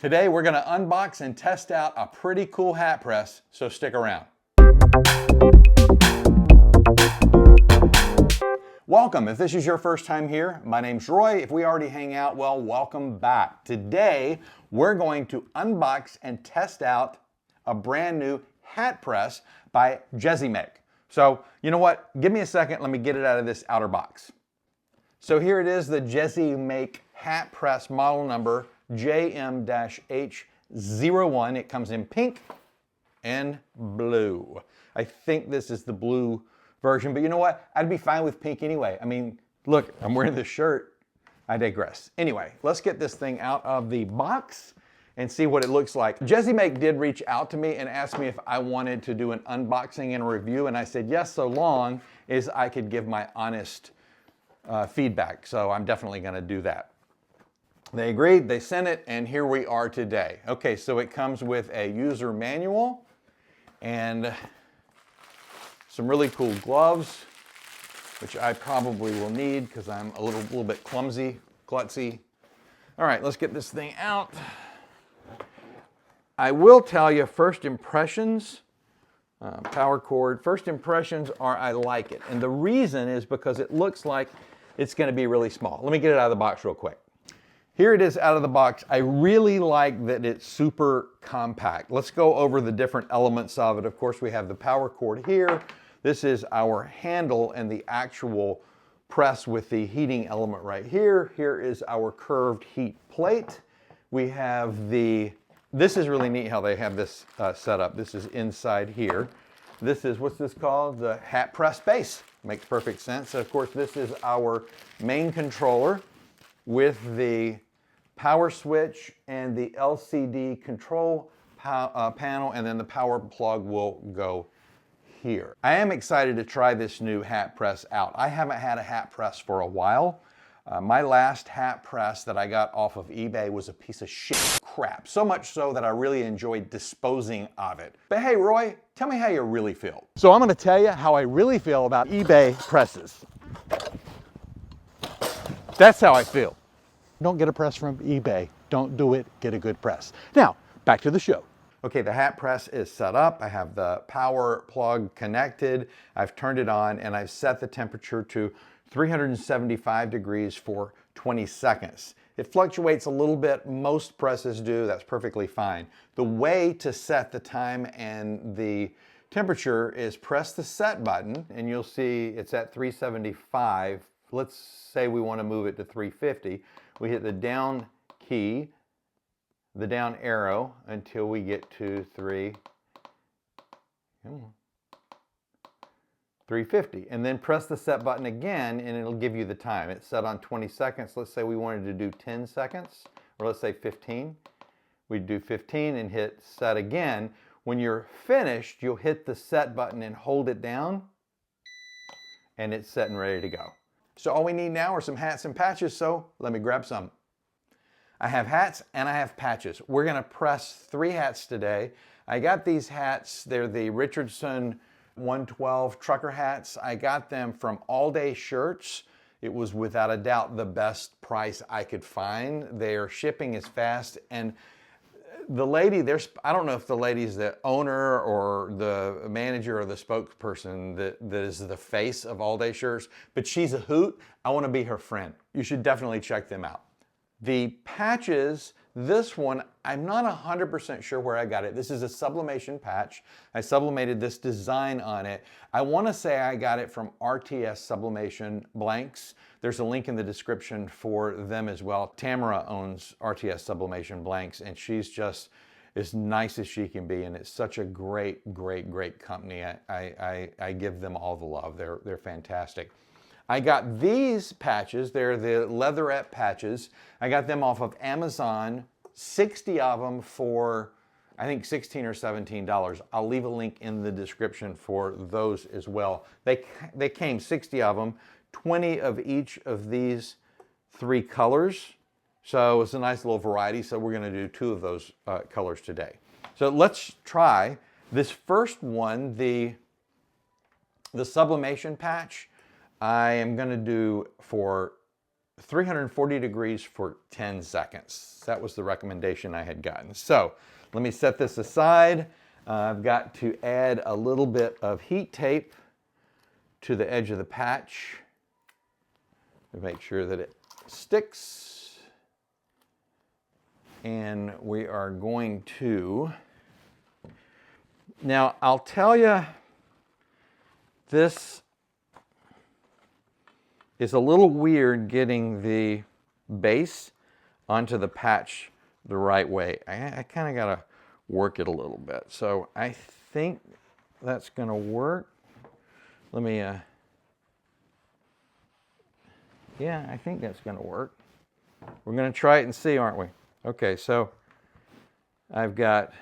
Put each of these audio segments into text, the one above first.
Today we're going to unbox and test out a pretty cool hat press, so stick around. Welcome. If this is your first time here, my name's Roy. If we already hang out, well, welcome back. Today we're going to unbox and test out a brand new hat press by Jesimaik. So, you know what? Give me a second. Let me get it out of this outer box. So here it is, the Jesimaik Hat Press model number JM-H01. It comes in pink and blue. I think this is the blue version, but you know what? I'd be fine with pink anyway. I mean, look, I'm wearing this shirt. I digress. Anyway, let's get this thing out of the box and see what it looks like. Jesimaik did reach out to me and asked me if I wanted to do an unboxing and a review, and I said yes, so long as I could give my honest feedback. So I'm definitely gonna do that. They agreed, they sent it, and here we are today. Okay, so it comes with a user manual and some really cool gloves, which I probably will need because I'm a little bit clumsy, klutzy. All right, let's get this thing out. I will tell you, first impressions, power cord, first impressions are I like it. And the reason is because it looks like it's gonna be really small. Let me get it out of the box real quick. Here it is out of the box. I really like that it's super compact. Let's go over the different elements of it. Of course, we have the power cord here. This is our handle and the actual press with the heating element right here. Here is our curved heat plate. We have this is really neat how they have this set up. This is inside here. This is, what's this called? The hat press base. Makes perfect sense. So of course, this is our main controller with the power switch and the LCD control panel, and then the power plug will go here. I am excited to try this new hat press out. I haven't had a hat press for a while. My last hat press that I got off of eBay was a piece of shit crap. So much so that I really enjoyed disposing of it. But hey, Roy, tell me how you really feel. So I'm gonna tell you how I really feel about eBay presses. That's how I feel. Don't get a press from eBay. Don't do it, get a good press. Now, back to the show. Okay, the hat press is set up. I have the power plug connected. I've turned it on and I've set the temperature to 375 degrees for 20 seconds. It fluctuates a little bit. Most presses do. That's perfectly fine. The way to set the time and the temperature is press the set button and you'll see it's at 375. Let's say we want to move it to 350. We hit the down key, the down arrow until we get to 350, and then press the set button again and it'll give you the time. It's set on 20 seconds. Let's say we wanted to do 10 seconds, or let's say 15. We'd do 15 and hit set again. When you're finished, you'll hit the set button and hold it down, and it's set and ready to go. So all we need now are some hats and patches, so let me grab some. I have hats and I have patches. We're gonna press 3 hats today. I got these hats, they're the Richardson 112 trucker hats. I got them from All Day Shirts. It was without a doubt the best price I could find. Their shipping is fast, and the lady, I don't know if the lady's the owner or the manager or the spokesperson that is the face of All Day Shirts, but she's a hoot. I want to be her friend. You should definitely check them out. The patches, this one, I'm not 100% sure where I got it. This is a sublimation patch. I sublimated this design on it. I want to say I got it from RTS Sublimation Blanks. There's a link in the description for them as well. Tamara owns RTS Sublimation Blanks, and she's just as nice as she can be, and it's such a great company. I give them all the love. They're fantastic. I got these patches. They're the leatherette patches. I got them off of Amazon, 60 of them for, I think, $16 or $17. I'll leave a link in the description for those as well. They came 60 of them, 20 of each of these 3 colors. So it's a nice little variety. So we're gonna do 2 of those colors today. So let's try this first one, the sublimation patch. I am gonna do for 340 degrees for 10 seconds. That was the recommendation I had gotten. So let me set this aside. I've got to add a little bit of heat tape to the edge of the patch to make sure that it sticks. And we are going to, now I'll tell you, this is a little weird getting the base onto the patch the right way. I kind of got to work it a little bit. So I think that's going to work. Let me, yeah, I think that's going to work. We're going to try it and see, aren't we? Okay, so I've got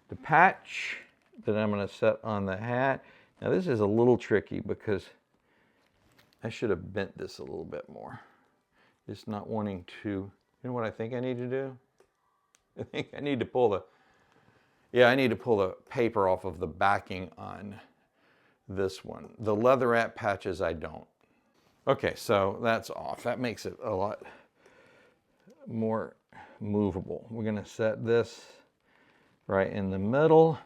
the patch that I'm going to set on the hat. Now this is a little tricky because I should have bent this a little bit more. Just not wanting to, you know what I think I need to do? I think I need to pull the, yeah, I need to pull the paper off of the backing on this one. The leatherette patches, I don't. Okay, so that's off. That makes it a lot more movable. We're gonna set this right in the middle,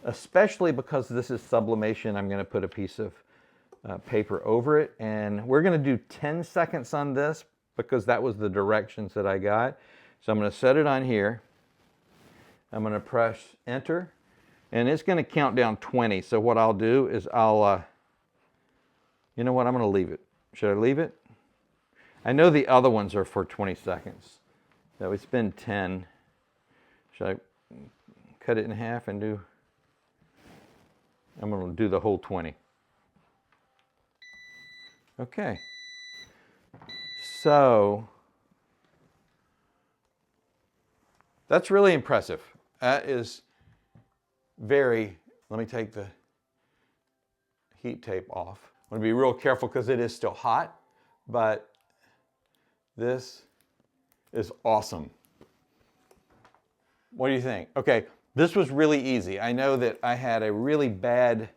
especially because this is sublimation. I'm gonna put a piece of paper over it, and we're gonna do 10 seconds on this because that was the directions that I got. So I'm gonna set it on here. I'm gonna press enter, and it's gonna count down 20. So what I'll do is I'll, you know what, I'm gonna leave it. Should I leave it? I know the other ones are for 20 seconds. So it's been 10. Should I cut it in half and do, I'm gonna do the whole 20. Okay. So that's really impressive. That is very, let me take the heat tape off. I'm gonna be real careful because it is still hot, but this is awesome. What do you think? Okay, this was really easy. I know that I had a really bad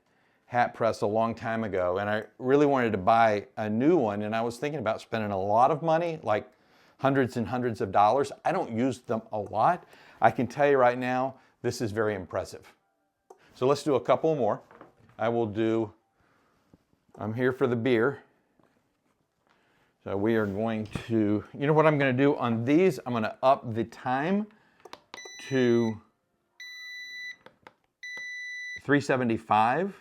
hat press a long time ago, and I really wanted to buy a new one, and I was thinking about spending a lot of money, like hundreds and hundreds of dollars. I don't use them a lot. I can tell you right now, this is very impressive. So let's do a couple more. I will do, I'm here for the beer. So we are going to, you know what I'm going to do on these? I'm going to up the time to 375.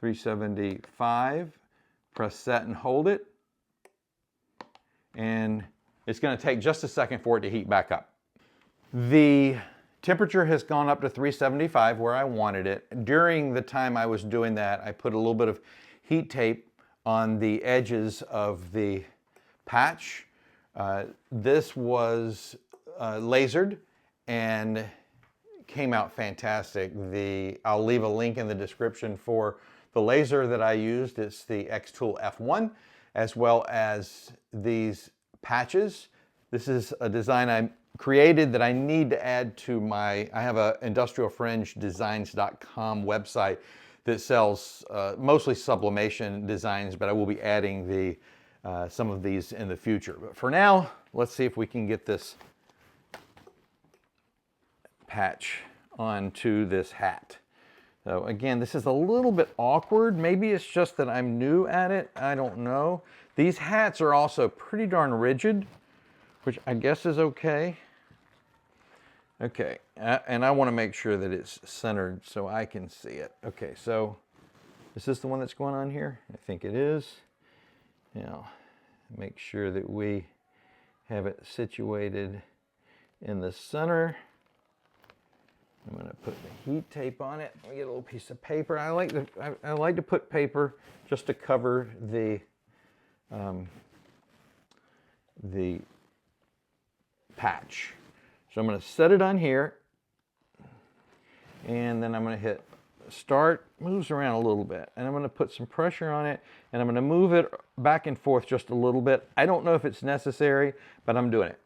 375. Press set and hold it. And it's going to take just a second for it to heat back up. The temperature has gone up to 375 where I wanted it. During the time I was doing that, I put a little bit of heat tape on the edges of the patch. This was lasered and came out fantastic. I'll leave a link in the description for the laser that I used. It's the X-Tool F1, as well as these patches. This is a design I created that I need to add to my, I have a industrialfringedesigns.com website that sells mostly sublimation designs, but I will be adding some of these in the future. But for now, let's see if we can get this patch onto this hat. So again, this is a little bit awkward. Maybe it's just that I'm new at it. I don't know. These hats are also pretty darn rigid, which I guess is okay. Okay, and I want to make sure that it's centered so I can see it. Okay, so is this the one that's going on here? I think it is. Now, make sure that we have it situated in the center. I'm going to put the heat tape on it. Let me get a little piece of paper. I like to put paper just to cover the patch. So I'm going to set it on here, and then I'm going to hit start. Moves around a little bit, and I'm going to put some pressure on it, and I'm going to move it back and forth just a little bit. I don't know if it's necessary, but I'm doing it.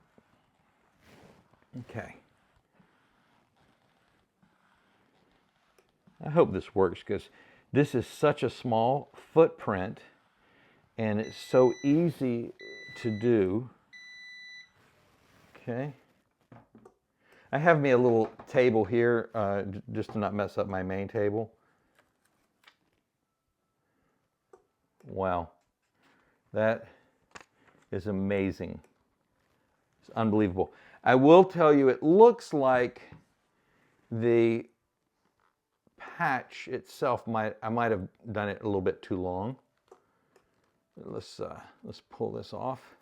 Okay. I hope this works because this is such a small footprint, And it's so easy to do. Okay. I have me a little table here just to not mess up my main table. Wow, that is amazing. It's unbelievable. I will tell you, it looks like the patch itself I might have done it a little bit too long. Let's pull this off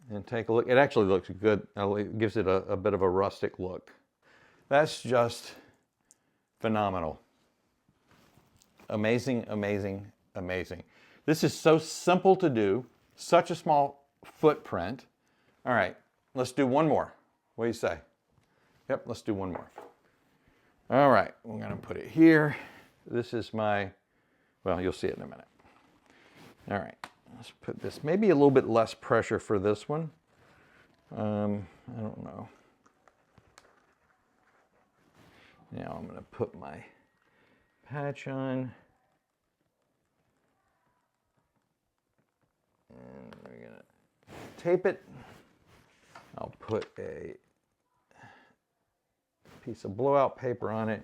and take a look. It actually looks good. It gives it a bit of a rustic look. That's just phenomenal. Amazing, amazing, amazing. This is so simple to do, such a small footprint. All right, let's do one more. What do you say? Yep, let's do one more. All right, we're gonna put it here. This is my, well, you'll see it in a minute. All right, let's put this, maybe a little bit less pressure for this one. I don't know. Now I'm gonna put my patch on. And we're gonna tape it. I'll put a piece of blowout paper on it,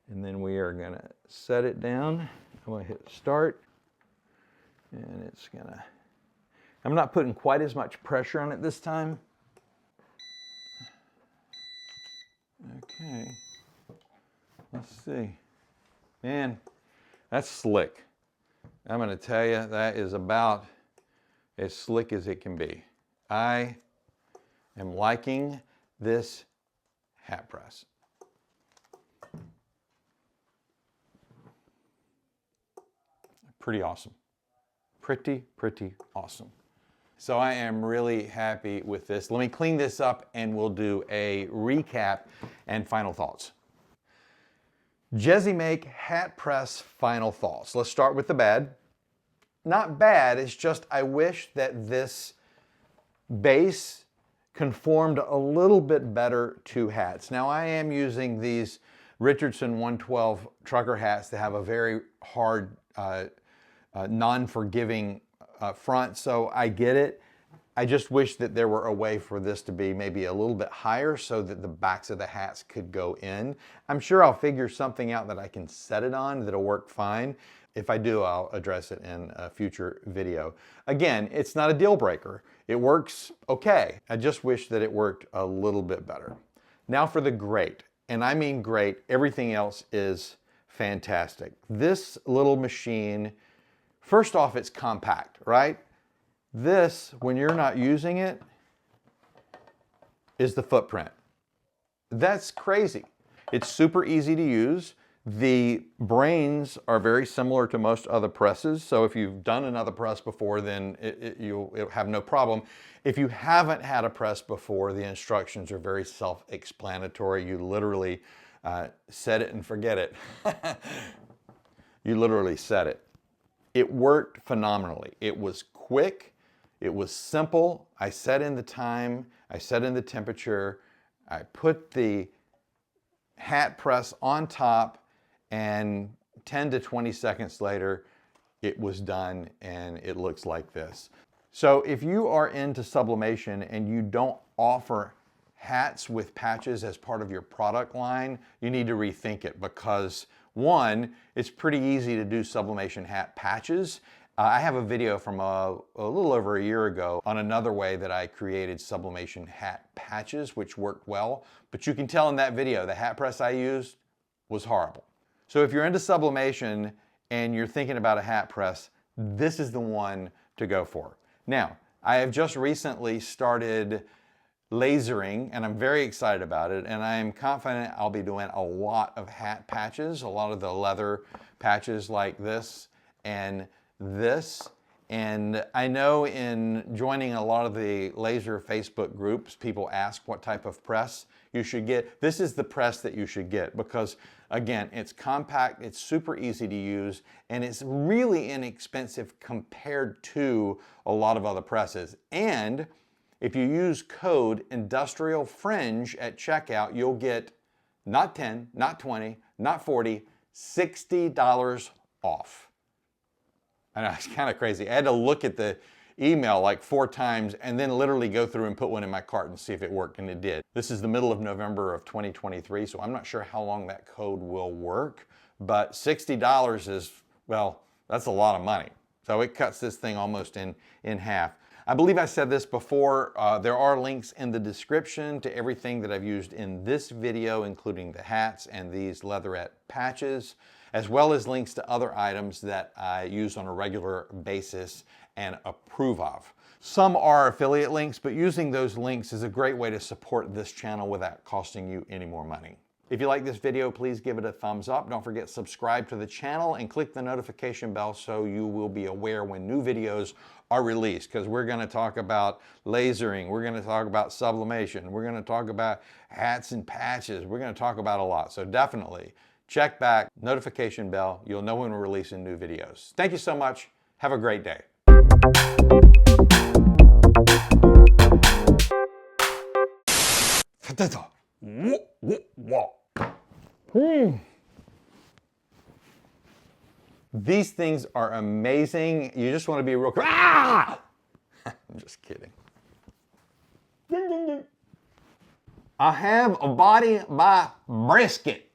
and then we are gonna set it down. I'm gonna hit start, and it's gonna, I'm not putting quite as much pressure on it this time. Okay, let's see. Man, that's slick. I'm gonna tell you, that is about as slick as it can be. I am liking this hat press. Pretty awesome. Pretty awesome. So I am really happy with this. Let me clean this up and we'll do a recap and final thoughts. Jesimaik Hat Press final thoughts. Let's start with the bad. Not bad, it's just I wish that this base conformed a little bit better to hats. Now I am using these Richardson 112 trucker hats that have a very hard, non-forgiving front, so I get it. I just wish that there were a way for this to be maybe a little bit higher so that the backs of the hats could go in. I'm sure I'll figure something out that I can set it on that'll work fine. If I do, I'll address it in a future video. Again, it's not a deal breaker. It works okay. I just wish that it worked a little bit better. Now for the great, and I mean great, everything else is fantastic. This little machine, first off, it's compact, right? This, when you're not using it, is the footprint. That's crazy. It's super easy to use. The brains are very similar to most other presses, so if you've done another press before, then you'll have no problem. If you haven't had a press before, the instructions are very self-explanatory. You literally set it and forget it. You literally set it. It worked phenomenally. It was quick, it was simple. I set in the time, I set in the temperature, I put the hat press on top, and 10 to 20 seconds later, it was done and it looks like this. So if you are into sublimation and you don't offer hats with patches as part of your product line, you need to rethink it because one, it's pretty easy to do sublimation hat patches. I have a video from a little over a year ago on another way that I created sublimation hat patches, which worked well. But you can tell in that video, the hat press I used was horrible. So if you're into sublimation and you're thinking about a hat press, this is the one to go for. Now, I have just recently started lasering and I'm very excited about it, and I am confident I'll be doing a lot of hat patches, a lot of the leather patches like this and this. And I know in joining a lot of the laser Facebook groups, people ask what type of press you should get. This is the press that you should get because, again, it's compact, it's super easy to use, and it's really inexpensive compared to a lot of other presses. And if you use code Industrial Fringe at checkout, you'll get not 10, not 20, not 40, $60 off. I know, it's kind of crazy. I had to look at the email like 4 times and then literally go through and put one in my cart and see if it worked, and it did. This is the middle of November of 2023, so I'm not sure how long that code will work, but $60 is, well, that's a lot of money. So it cuts this thing almost in half. I believe I said this before, there are links in the description to everything that I've used in this video, including the hats and these leatherette patches, as well as links to other items that I use on a regular basis and approve of. Some are affiliate links, but using those links is a great way to support this channel without costing you any more money. If you like this video, please give it a thumbs up. Don't forget to subscribe to the channel and click the notification bell so you will be aware when new videos are released, because we're going to talk about lasering, we're going to talk about sublimation, we're going to talk about hats and patches, we're going to talk about a lot. So definitely check back, notification bell, you'll know when we're releasing new videos. Thank you so much. Have a great day. These things are amazing. You just want to be real. Ah! I'm just kidding. I have a body by brisket.